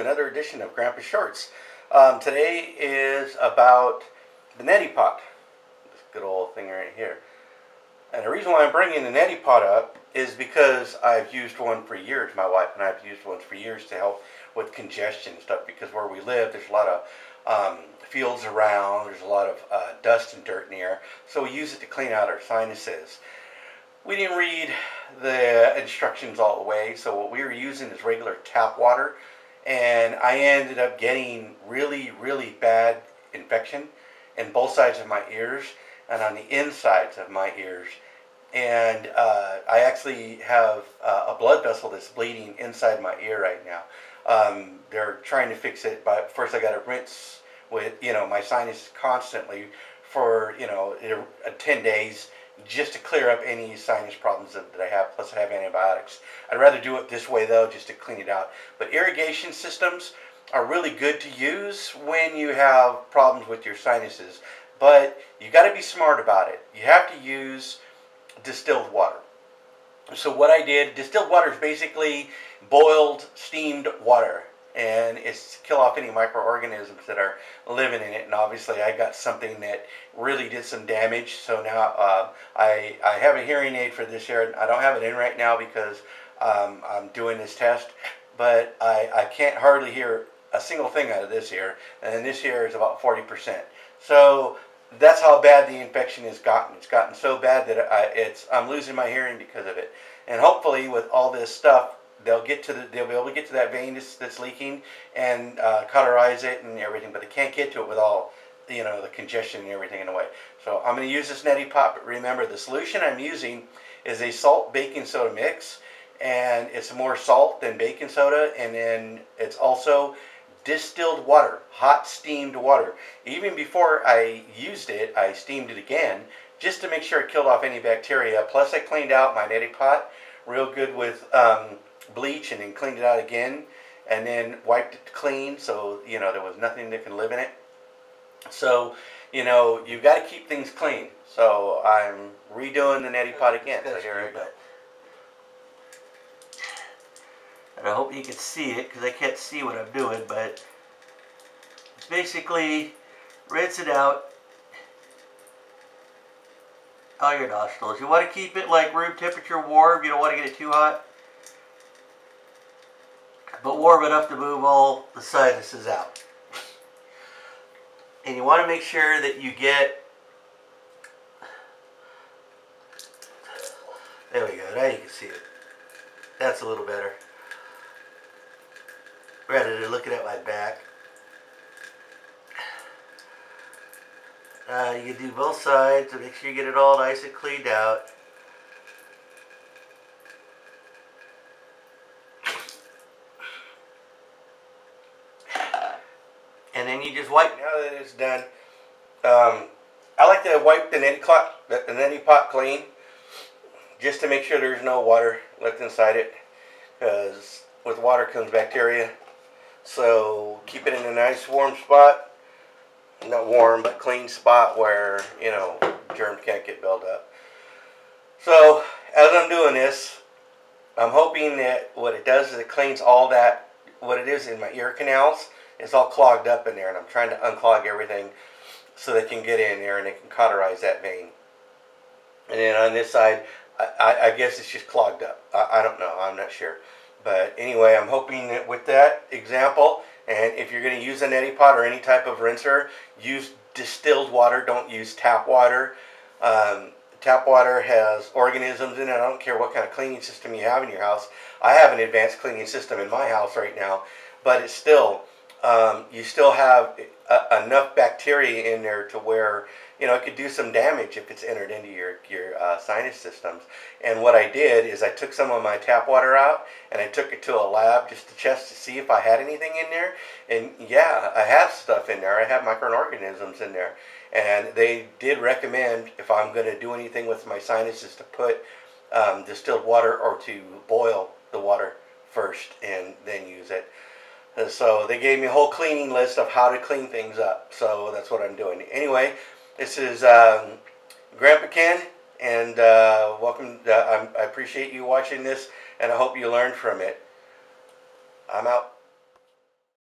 another edition of Grandpa Shorts. Today is about the Neti Pot, this good old thing right here. And the reason why I'm bringing the Neti Pot up is because I've used one for years. My wife and I have used one for years to help with congestion and stuff, because where we live there's a lot of fields around, there's a lot of dust and dirt in the air, so we use it to clean out our sinuses. We didn't read the instructions all the way, so what we were using is regular tap water, and I ended up getting really bad infection in both sides of my ears and on the insides of my ears. And I actually have a blood vessel that's bleeding inside my ear right now. They're trying to fix it, but first I got to rinse with my sinus constantly for 10 days just to clear up any sinus problems that I have. Plus I have antibiotics. I'd rather do it this way though, just to clean it out. But irrigation systems are really good to use when you have problems with your sinuses, but you got to be smart about it. You have to use distilled water. So what I did, distilled water is basically boiled, steamed water, and it's to kill off any microorganisms that are living in it. And obviously I got something that really did some damage, so now I have a hearing aid for this ear. I don't have it in right now because I'm doing this test, but I can't hardly hear a single thing out of this ear, and this ear is about 40%. So that's how bad the infection has gotten. It's gotten so bad that I'm losing my hearing because of it. And hopefully with all this stuff, they'll be able to get to that vein that's leaking and cauterize it and everything, but they can't get to it with all the congestion and everything in the way. So I'm going to use this Neti Pot, but remember the solution I'm using is a salt baking soda mix, and it's more salt than baking soda, and then it's also distilled water, hot steamed water. Even before I used it, I steamed it again just to make sure it killed off any bacteria. Plus I cleaned out my Neti Pot real good with bleach, and then cleaned it out again, and then wiped it clean, so there was nothing that can live in it. So you've got to keep things clean. So I'm redoing the Neti Pot again. So here I go. And I hope you can see it, because I can't see what I'm doing, but basically rinse it out all your nostrils. You want to keep it like room temperature warm. You don't want to get it too hot, but warm enough to move all the sinuses out. And you want to make sure that you get, there we go, now you can see it. That's a little better. Rather than looking at my back. You can do both sides to make sure you get it all nice and cleaned out. And then you just wipe. Now that it's done, I like to wipe the Neti Pot clean, just to make sure there's no water left inside it, because with water comes bacteria. So keep it in a nice warm spot, not warm but clean spot where germs can't get built up. So as I'm doing this, I'm hoping that what it does is it cleans all that, what it is in my ear canals. It's all clogged up in there, and I'm trying to unclog everything so they can get in there and they can cauterize that vein. And then on this side, I guess it's just clogged up. I don't know. I'm not sure. But anyway, I'm hoping that with that example, and if you're going to use a Neti Pot or any type of rinser, use distilled water. Don't use tap water. Tap water has organisms in it. I don't care what kind of cleaning system you have in your house. I have an advanced cleaning system in my house right now, but it's still, you still have enough bacteria in there to where it could do some damage if it's entered into your sinus systems. And what I did is I took some of my tap water out and I took it to a lab just to test to see if I had anything in there. And yeah, I have stuff in there. I have microorganisms in there. And they did recommend, if I'm going to do anything with my sinuses, to put distilled water, or to boil the water first and then use it. So they gave me a whole cleaning list of how to clean things up. So that's what I'm doing. Anyway, this is Grandpa Ken, and welcome. I appreciate you watching this, and I hope you learned from it. I'm out.